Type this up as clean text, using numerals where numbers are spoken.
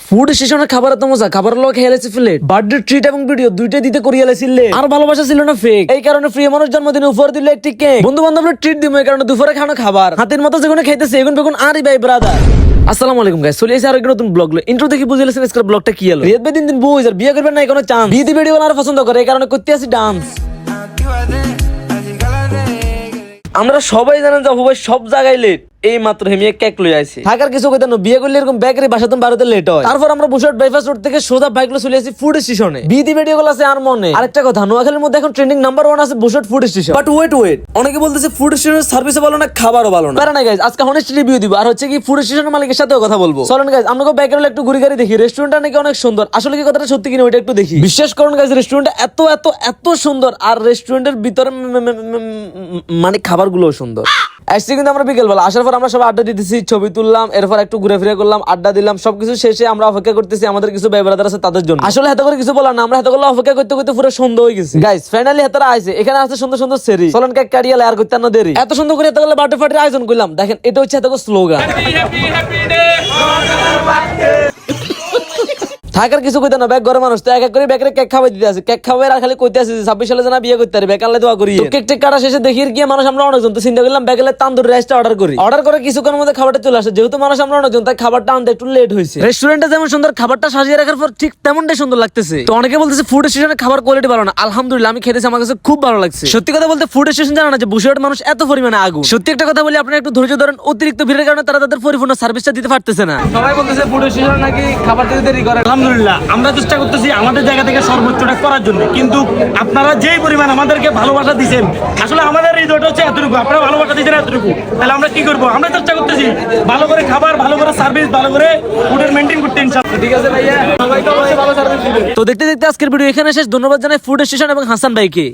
Food স্টেশনের খাবার তো মজা, খাবার লোক খেয়েছি প্লেট, বার্থডে ট্রিট এবং ভিডিও দুইটা দিতে করিয়ালেছিলে। আর ভালোবাসা ছিল না ফেক, এই কারণে প্রিয় মানুষ জন্মদিনে উপহার দিল একটি কেক। বন্ধু বান্ধবরা ট্রিট দিব, এই কারণে দুপুরে খানো খাবার হাতের মতো যেগুলো খাইতেছে এগুন বেগুন আরই ভাই ব্রাদার। আসসালামু আলাইকুম গাইস, চলে এসে আর একটা নতুন ব্লগ। ইন্ট্রো দেখি বুঝিয়েছেন আজকের ব্লগটা কি হলো। রিয়াদ ভাই দিন দিন বউ হইছে, বিয়ে করবেন না কোনো চান্স। বিয়ে ভিডিও বানার পছন্দ করে, এই কারণে করতে আসি ডান্স। আমরা সবাই জানেন যে অপু সব জায়গায় লেট। এই মাত্র হেমিয়ে কেক লই আইছি, থাকার কিছু কইতে না, বিয়ে করলে এরকম বেকারি বাসা তুমি বাড়িতে লেট হয়। তারপর আমরা বুশাট বাইপাস রোড থেকে সোজা বাইক লই চলে আসি ফুড স্টেশনে। বিয়ে ভিডিও গুলো আছে আর মনে। আরেকটা কথা, নোয়াখালীর মধ্যে এখন ট্রেন্ডিং নাম্বার 1 আছে বুশাট ফুড স্টেশন। বাট ওয়েট অনেকে বলতেছে ফুড স্টেশনের সার্ভিসও ভালো না, খাবারও ভালো না। না গাইস, আজকে হনেস্ট রিভিউ দিব, আর হচ্ছে কি ফুড স্টেশনের মালিকের সাথেও কথা বলবো। চলেন গাইস, আমরা বাইকের একটু ঘুরে ঘুরে দেখি রেস্টুরেন্টটা নাকি অনেক সুন্দর। আসলে কি কথাটা সত্যি কিনা ওইটা একটু দেখি। বিশ্বাস করুন গাইস, রেস্টুরেন্টটা এত এত এত সুন্দর, আর রেস্টুরেন্টের ভিতরে মানে খাবারগুলোও সুন্দর। আসছি কিন্তু আমরা বিকেলবেলা, আসার পর আমরা সব আড্ডা দিতেছি, ছবি তুললাম, এরপর একটু ঘুরে ফিরে করলাম, আড্ডা দিলাম। সবকিছু শেষে আমরা অপেক্ষা করতেছি আমাদের কিছু ভাই ব্রাদার আছে তাদের জন্য। আসলে হাতে করে কিছু বলার না, আমরা হাতে করে অপেক্ষা করতে করতে পুরো সন্ধ্যা হয়ে গেছে। গাইস ফাইনালি হাতেরা আইছে, এখানে আছে সুন্দর সুন্দর সেরি। চলেন কেক কাটিয়ে আর করতে না দেরি। এত সুন্দর করে হাতে করে বার্থডে পার্টির আয়োজন করলাম। দেখেন এটা হচ্ছে হাতে করে স্লোগান। থাকার কিছু কইতে না, ব্যাগ ঘরে মানুষ তো এক এক করে ব্যাগরে কেক খাওয়াই দিতে আছে। কেক খাওয়াই আর খালি কইতে আছে 26 সালে জানা বিয়ে করতে পারি, ব্যাগ আনলে দোয়া করি। কেক টেক কাটা শেষে দেখি কি মানুষ আমরা অনেকজন, তো চিন্তা করলাম ব্যাগেলে তান্দুরি রাইসটা অর্ডার করি। অর্ডার করে কিছুক্ষণের মধ্যে খাবারটা চলে আসে। যেহেতু মানুষ আমরা অনেকজন, তাই খাবারটা আনতে একটু লেট হয়েছে। রেস্টুরেন্টে যেমন সুন্দর, খাবারটা সাজিয়ে রাখার পর ঠিক তেমনটাই সুন্দর লাগতেছে। তো অনেকে বলতেছে ফুড স্টেশনের খাবার কোয়ালিটি ভালো না। আলহামদুলিল্লাহ আমি খেতেছি, আমার কাছে খুব ভালো লাগছে। সত্যি কথা বলতে ফুড স্টেশন জানা না যে বুশাট মানুষ এত পরিমাণে আগুন। সত্যি একটা কথা বলি, আপনারা একটু ধৈর্য ধরেন, অতিরিক্ত ভিড়ের কারণে তারা তাদের পরিপূর্ণ সার্ভিসটা দিতে পারতেছে না। সবাই বলতেছে ফুড স্টেশন নাকি খাবার দিতে দেরি করে। আলহামদুলিল্লাহ আমরা চেষ্টা করতেছি আমাদের জায়গা থেকে সর্বোচ্চটা করার জন্য, কিন্তু আপনারা যেই পরিমাণ আমাদেরকে ভালোবাসা দিচ্ছেন, আসলে আমাদের এই দোটা হচ্ছে এতটুকু, আপনারা ভালোবাসা দিচ্ছেন এতটুকু, তাহলে আমরা কি করবো? আমরা চেষ্টা করতেছি ভালো করে খাবার, ভালো করে সার্ভিস, ভালো করে ফুডের মেইনটেইন করতে। ইনশাআল্লাহ ঠিক আছে ভাইয়া, সবাইকে ভালো সার্ভিস দিবেন। তো দেখতে দেখতে আজকের ভিডিও এখানে শেষ। ধন্যবাদ জানাই ফুড স্টেশন এবং হাসান ভাইকে।